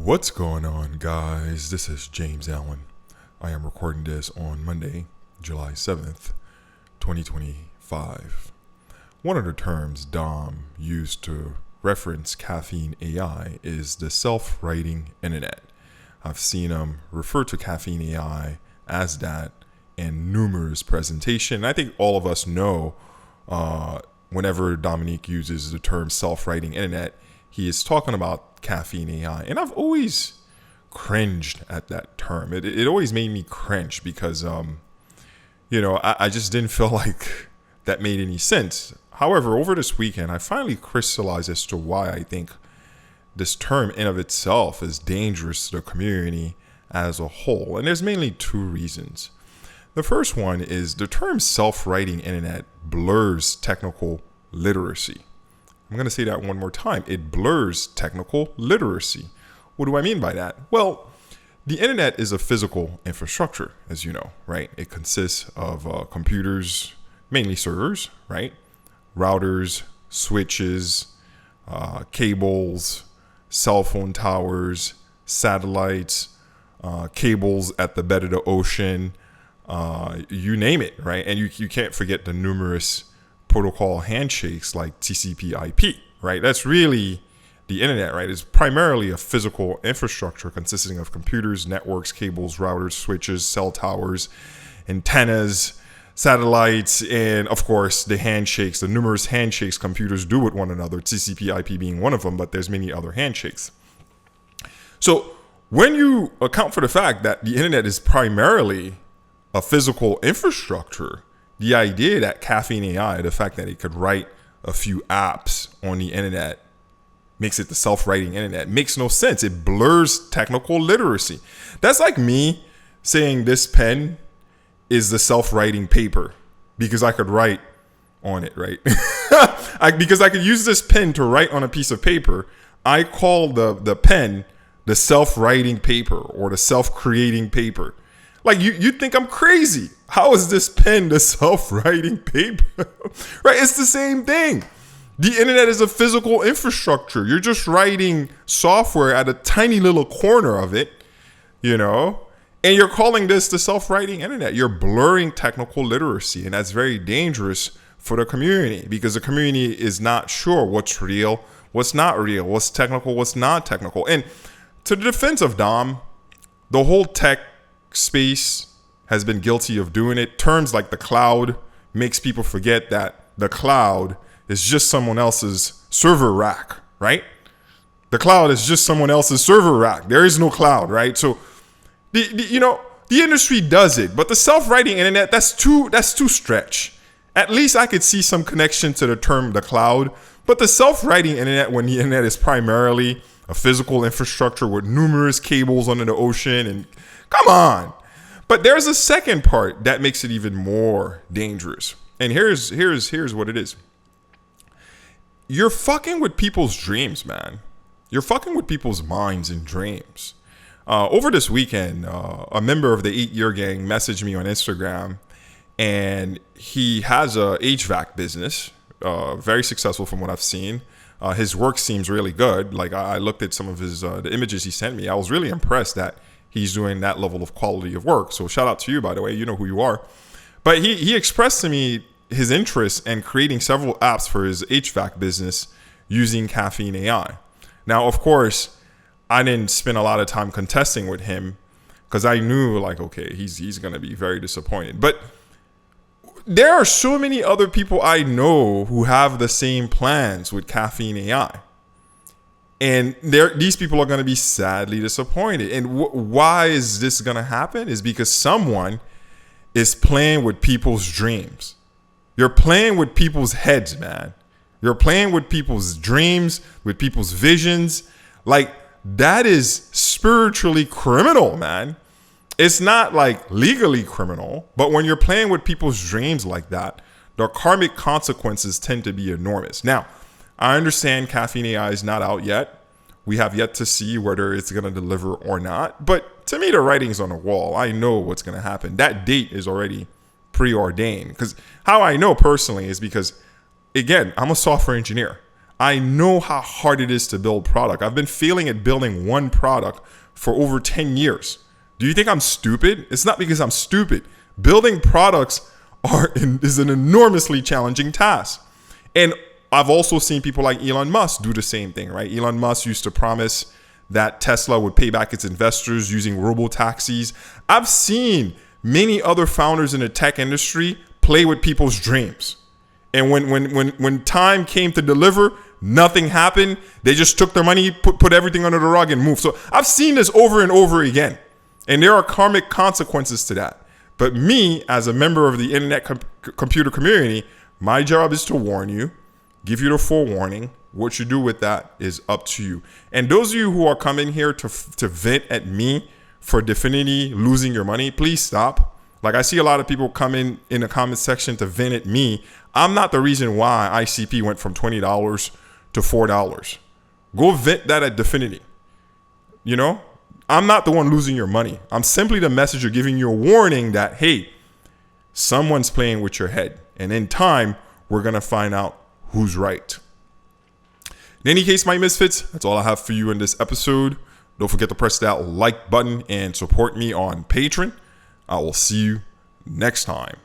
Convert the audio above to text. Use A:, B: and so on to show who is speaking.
A: What's going on, guys? This is James Allen. I am recording this on Monday, July 7th, 2025. One of the terms Dom used to reference caffeine AI is the self-writing internet. I've seen him refer to caffeine AI as that in numerous presentations. I think all of us know whenever Dominique uses the term self-writing internet, he is talking about caffeine AI. And I've always cringed at that term. It always made me cringe because, I just didn't feel like that made any sense. However, over this weekend, I finally crystallized as to why I think this term in of itself is dangerous to the community as a whole. And there's mainly two reasons. The first one is the term self-writing internet blurs technical literacy. I'm going to say that one more time. It blurs technical literacy. What do I mean by that? Well, the internet is a physical infrastructure, as you know, right? It consists of computers, mainly servers, right? Routers, switches, cables, cell phone towers, satellites, cables at the bed of the ocean, you name it, right? And you can't forget the numerous protocol handshakes like TCP IP, right? That's really the internet, right? It's primarily a physical infrastructure consisting of computers, networks, cables, routers, switches, cell towers, antennas, satellites, and of course the handshakes, the numerous handshakes computers do with one another, TCP IP being one of them, but there's many other handshakes. So when you account for the fact that the internet is primarily a physical infrastructure, the idea that caffeine AI, the fact that it could write a few apps on the internet, makes it the self-writing internet, makes no sense. It blurs technical literacy. That's like me saying this pen is the self-writing paper because I could write on it, right? Because I could use this pen to write on a piece of paper. I call the pen the self-writing paper or the self-creating paper. Like you think I'm crazy. How is this pen the self-writing paper? Right? It's the same thing. The internet is a physical infrastructure. You're just writing software at a tiny little corner of it, and you're calling this the self-writing internet. You're blurring technical literacy, and that's very dangerous for the community because the community is not sure what's real, what's not real, what's technical, what's not technical. And to the defense of Dom, the whole tech space has been guilty of doing it. Terms like the cloud makes people forget that the cloud is just someone else's server rack, right? The cloud is just someone else's server rack. There is no cloud, right? So the industry does it, but the self-writing internet, that's too stretch. At least I could see some connection to the term the cloud, but the self-writing internet, when the internet is primarily a physical infrastructure with numerous cables under the ocean, and come on. But there's a second part that makes it even more dangerous. And here's what it is. You're fucking with people's dreams, man. You're fucking with people's minds and dreams. Over this weekend, a member of the 8-Year Gang messaged me on Instagram, and he has a HVAC business, very successful from what I've seen. His work seems really good. Like I looked at some of his the images he sent me. I was really impressed that he's doing that level of quality of work. So shout out to you, by the way. You know who you are. But he expressed to me his interest in creating several apps for his HVAC business using caffeine AI. Now, of course, I didn't spend a lot of time contesting with him because I knew, like, okay, he's going to be very disappointed. But there are so many other people I know who have the same plans with caffeine AI. And these people are going to be sadly disappointed. And why is this going to happen? Is because someone is playing with people's dreams. You're playing with people's heads, man. You're playing with people's dreams, with people's visions. Like, that is spiritually criminal, man. It's not like legally criminal, but when you're playing with people's dreams like that, the karmic consequences tend to be enormous. Now, I understand caffeine AI is not out yet. We have yet to see whether it's going to deliver or not. But to me, the writing's on the wall. I know what's going to happen. That date is already preordained. Because how I know personally is because, again, I'm a software engineer. I know how hard it is to build product. I've been failing at building one product for over 10 years. Do you think I'm stupid? It's not because I'm stupid. Building products is an enormously challenging task. And I've also seen people like Elon Musk do the same thing, right? Elon Musk used to promise that Tesla would pay back its investors using robo-taxis. I've seen many other founders in the tech industry play with people's dreams. And when time came to deliver, nothing happened. They just took their money, put everything under the rug and moved. So I've seen this over and over again. And there are karmic consequences to that. But me, as a member of the internet computer community, my job is to warn you, give you the forewarning. What you do with that is up to you. And those of you who are coming here to vent at me for Definity losing your money, please stop. Like, I see a lot of people come in the comment section to vent at me. I'm not the reason why ICP went from $20 to $4. Go vent that at Definity. You know, I'm not the one losing your money. I'm simply the messenger giving you a warning that, hey, someone's playing with your head. And in time, we're going to find out who's right. In any case, my misfits, that's all I have for you in this episode. Don't forget to press that like button and support me on Patreon. I will see you next time.